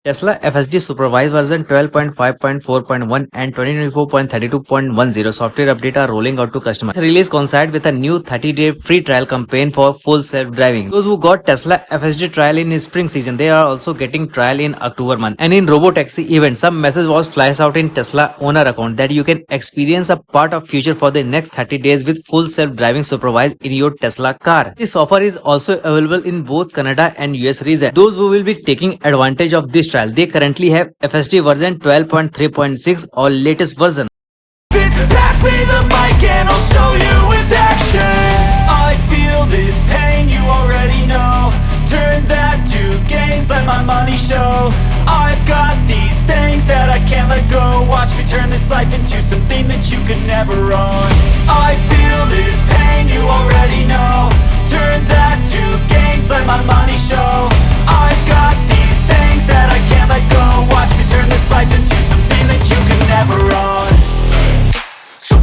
Tesla FSD Supervised version 12.5.4.1 and 2024.32.10 software update are rolling out to customers. This release coincides with a new 30-day free trial campaign for full self-driving. Those who got Tesla FSD trial in spring season, they are also getting trial in October month. And in Robotaxi event, some message was flashed out in Tesla owner account that you can experience a part of future for the next 30 days with full self-driving supervised in your Tesla car. This offer is also available in both Canada and US region. Those who will be taking advantage of this trial, they currently have FSD version 12.3.6 or latest version. Pass me the mic and I'll show you with action. I feel this pain, you already know. Turn that to gains, let my money show. I've got these things that I can't let go. Watch me turn this life into something that you could never own. I feel this pain, you already know. Turn that to gains, let my money show.